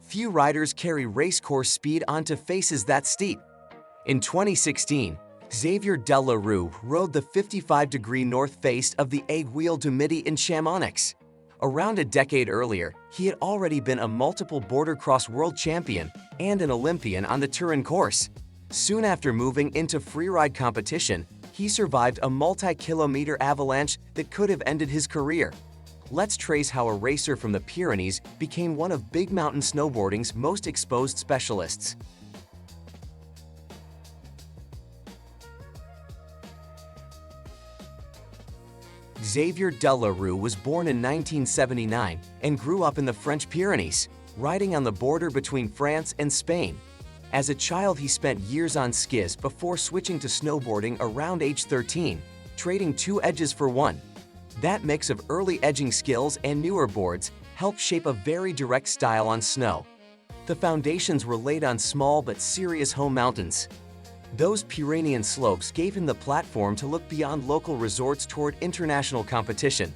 few riders carry race course speed onto faces that steep. In 2016, Xavier Delerue rode the 55-degree north face of the Aiguille du Midi in Chamonix. Around a decade earlier, he had already been a multiple border cross world champion and an Olympian on the Turin course. Soon after moving into freeride competition, he survived a multi-kilometer avalanche that could have ended his career. Let's trace how a racer from the Pyrenees became one of big mountain snowboarding's most exposed specialists. Xavier Delerue was born in 1979 and grew up in the French Pyrenees, riding on the border between France and Spain. As a child, he spent years on skis before switching to snowboarding around age 13, trading two edges for one. That mix of early edging skills and newer boards helped shape a very direct style on snow. The foundations were laid on small but serious home mountains. Those Pyrenean slopes gave him the platform to look beyond local resorts toward international competition.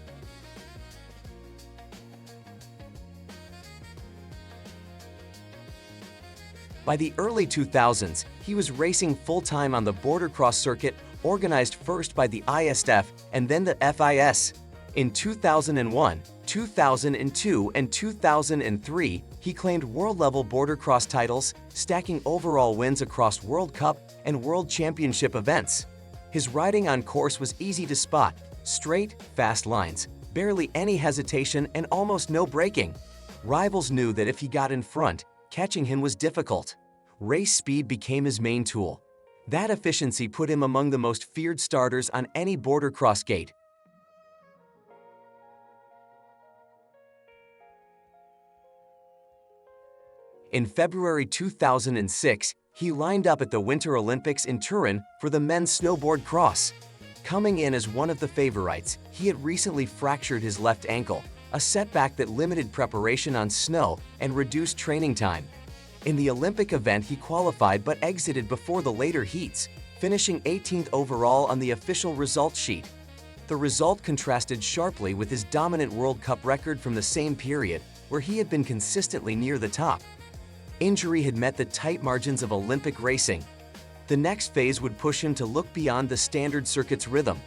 By the early 2000s, he was racing full-time on the border cross circuit, organized first by the ISF and then the FIS. In 2001, 2002, and 2003, he claimed world-level border cross titles, stacking overall wins across World Cup and World Championship events. His riding on course was easy to spot: straight, fast lines, barely any hesitation, and almost no braking. Rivals knew that if he got in front, catching him was difficult. Race speed became his main tool. That efficiency put him among the most feared starters on any border cross gate. In February 2006, he lined up at the Winter Olympics in Turin for the men's snowboard cross. Coming in as one of the favorites, he had recently fractured his left ankle, a setback that limited preparation on snow and reduced training time. In the Olympic event, he qualified but exited before the later heats, finishing 18th overall on the official results sheet. The result contrasted sharply with his dominant World Cup record from the same period, where he had been consistently near the top. Injury had met the tight margins of Olympic racing. The next phase would push him to look beyond the standard circuit's rhythm.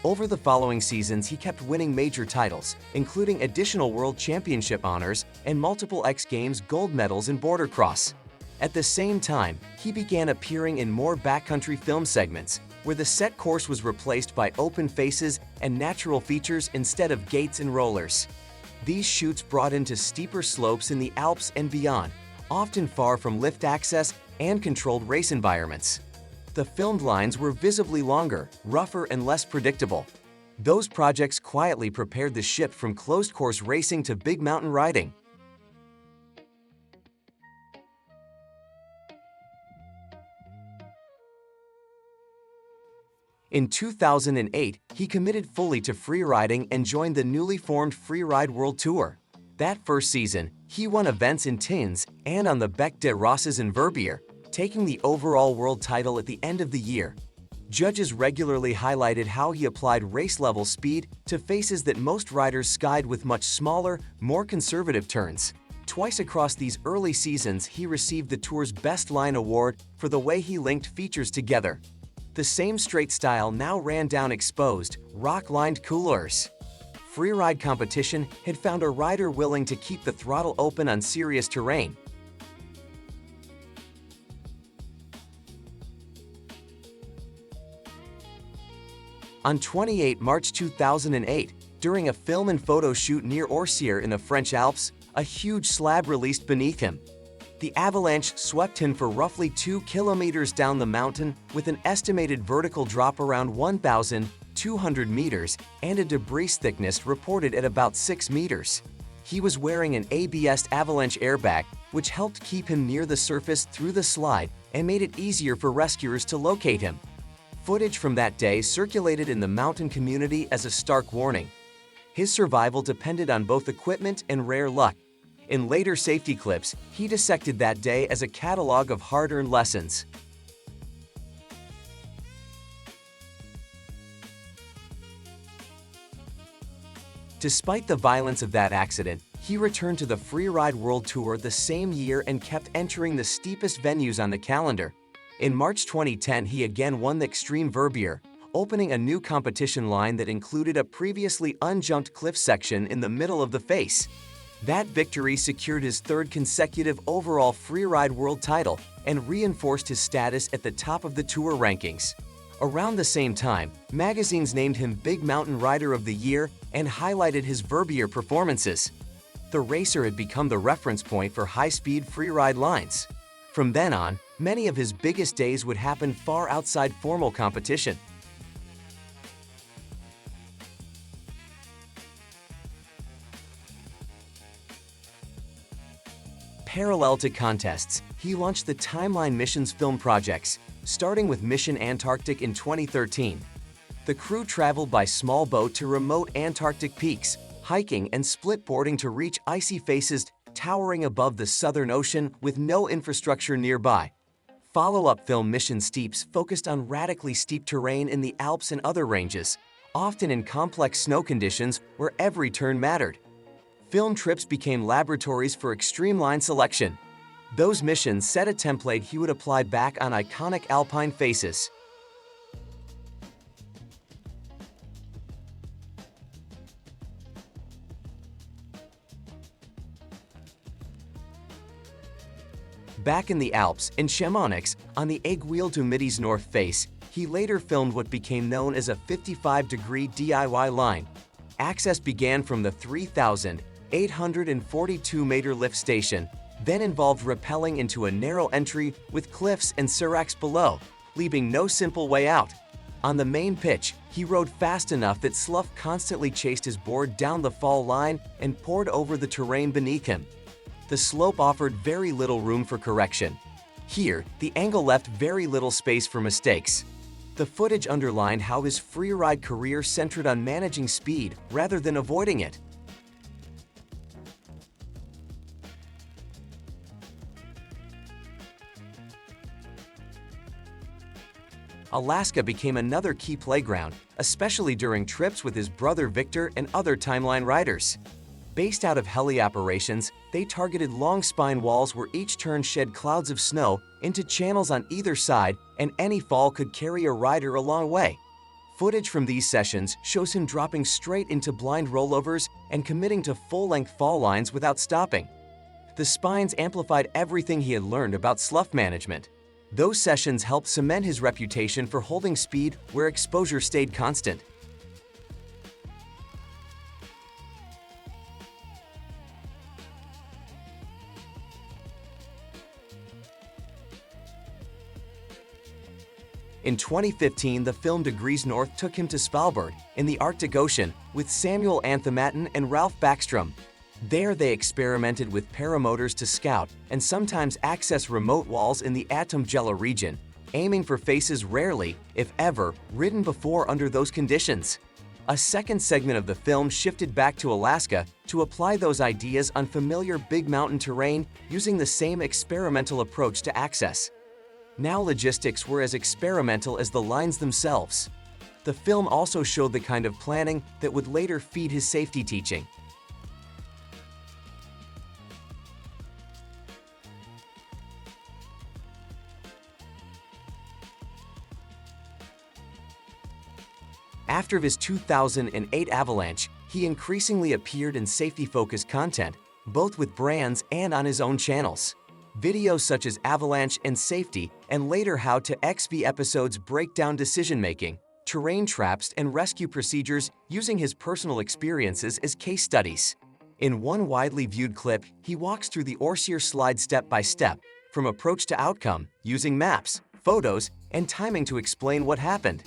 Over the following seasons, he kept winning major titles, including additional World Championship honors and multiple X Games gold medals in border cross. At the same time, he began appearing in more backcountry film segments, where the set course was replaced by open faces and natural features instead of gates and rollers. These shoots brought him to steeper slopes in the Alps and beyond, often far from lift access and controlled race environments. The filmed lines were visibly longer, rougher, and less predictable. Those projects quietly prepared the ship from closed-course racing to big mountain riding. In 2008, he committed fully to freeriding and joined the newly formed Freeride World Tour. That first season, he won events in Tins and on the Bec des Rosses in Verbier, taking the overall world title at the end of the year. Judges regularly highlighted how he applied race-level speed to faces that most riders skied with much smaller, more conservative turns. Twice across these early seasons, he received the Tour's Best Line Award for the way he linked features together. The same straight style now ran down exposed, rock-lined couloirs. Freeride competition had found a rider willing to keep the throttle open on serious terrain. On 28 March 2008, during a film and photo shoot near Orcieres in the French Alps, a huge slab released beneath him. The avalanche swept him for roughly 2 kilometers down the mountain with an estimated vertical drop around 1,200 meters and a debris thickness reported at about 6 meters. He was wearing an ABS avalanche airbag, which helped keep him near the surface through the slide and made it easier for rescuers to locate him. Footage from that day circulated in the mountain community as a stark warning. His survival depended on both equipment and rare luck. In later safety clips, he dissected that day as a catalog of hard-earned lessons. Despite the violence of that accident, he returned to the Freeride World Tour the same year and kept entering the steepest venues on the calendar. In March 2010, he again won the Extreme Verbier, opening a new competition line that included a previously unjumped cliff section in the middle of the face. That victory secured his third consecutive overall Freeride World title and reinforced his status at the top of the tour rankings. Around the same time, magazines named him Big Mountain Rider of the Year and highlighted his Verbier performances. The racer had become the reference point for high-speed freeride lines. From then on, many of his biggest days would happen far outside formal competition. Parallel to contests, he launched the Timeline Missions film projects, starting with Mission Antarctic in 2013. The crew traveled by small boat to remote Antarctic peaks, hiking and splitboarding to reach icy faces towering above the Southern Ocean with no infrastructure nearby. Follow-up film Mission Steeps focused on radically steep terrain in the Alps and other ranges, often in complex snow conditions where every turn mattered. Film trips became laboratories for extreme line selection. Those missions set a template he would apply back on iconic alpine faces. Back in the Alps, in Chamonix, on the Aiguille du Midi's north face, he later filmed what became known as a 55-degree DIY line. Access began from the 3,842-meter lift station, then involved rappelling into a narrow entry with cliffs and seracs below, leaving no simple way out. On the main pitch, he rode fast enough that sluff constantly chased his board down the fall line and poured over the terrain beneath him. The slope offered very little room for correction. Here, the angle left very little space for mistakes. The footage underlined how his freeride career centered on managing speed rather than avoiding it. Alaska became another key playground, especially during trips with his brother Victor and other Timeline riders. Based out of heli operations, they targeted long spine walls where each turn shed clouds of snow into channels on either side, and any fall could carry a rider a long way. Footage from these sessions shows him dropping straight into blind rollovers and committing to full-length fall lines without stopping. The spines amplified everything he had learned about slough management. Those sessions helped cement his reputation for holding speed where exposure stayed constant. In 2015, the film Degrees North took him to Svalbard, in the Arctic Ocean, with Samuel Anthematten and Ralph Backstrom. There they experimented with paramotors to scout and sometimes access remote walls in the Atom-Gela region, aiming for faces rarely, if ever, ridden before under those conditions. A second segment of the film shifted back to Alaska to apply those ideas on familiar big mountain terrain using the same experimental approach to access. Now logistics were as experimental as the lines themselves. The film also showed the kind of planning that would later feed his safety teaching. After his 2008 Avalanche, he increasingly appeared in safety-focused content, both with brands and on his own channels. Videos such as Avalanche and Safety, and later How to XV episodes break down decision-making, terrain traps, and rescue procedures using his personal experiences as case studies. In one widely viewed clip, he walks through the Orcieres slide step by step, from approach to outcome, using maps, photos, and timing to explain what happened.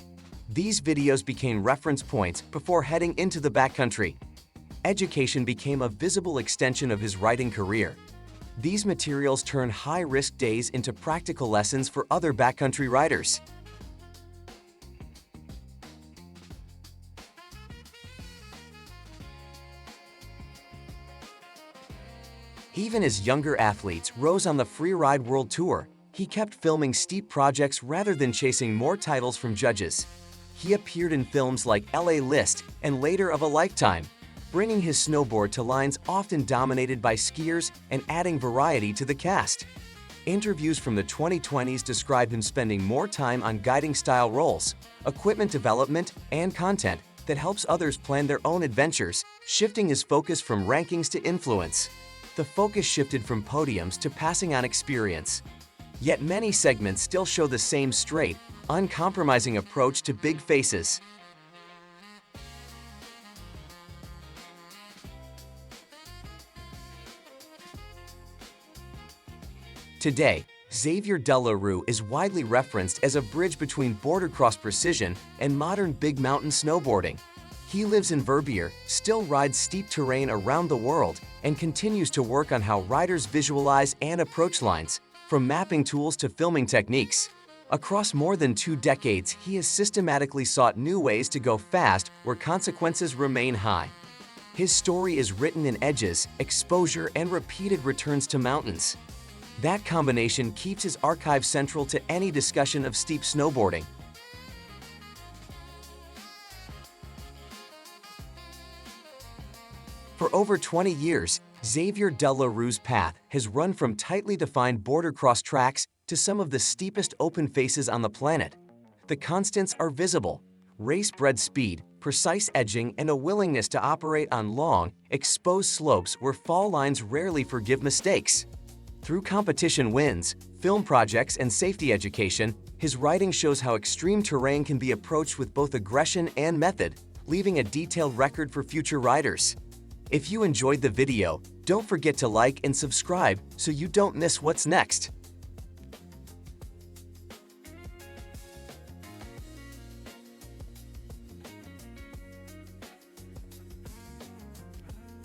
These videos became reference points before heading into the backcountry. Education became a visible extension of his writing career. These materials turn high-risk days into practical lessons for other backcountry riders. Even as younger athletes rose on the Freeride World Tour, he kept filming steep projects rather than chasing more titles from judges. He appeared in films like LA List and later Of a Lifetime. bringing his snowboard to lines often dominated by skiers and adding variety to the cast. Interviews from the 2020s describe him spending more time on guiding style roles, equipment development, and content that helps others plan their own adventures, shifting his focus from rankings to influence. The focus shifted from podiums to passing on experience. Yet many segments still show the same straight, uncompromising approach to big faces. Today, Xavier Delerue is widely referenced as a bridge between border-cross precision and modern big mountain snowboarding. He lives in Verbier, still rides steep terrain around the world, and continues to work on how riders visualize and approach lines, from mapping tools to filming techniques. Across more than 2 decades, he has systematically sought new ways to go fast where consequences remain high. His story is written in edges, exposure, and repeated returns to mountains. That combination keeps his archive central to any discussion of steep snowboarding. For over 20 years, Xavier Delerue's path has run from tightly defined border-cross tracks to some of the steepest open faces on the planet. The constants are visible: race-bred speed, precise edging, and a willingness to operate on long, exposed slopes where fall lines rarely forgive mistakes. Through competition wins, film projects, and safety education, his writing shows how extreme terrain can be approached with both aggression and method, leaving a detailed record for future riders. If you enjoyed the video, don't forget to like and subscribe so you don't miss what's next.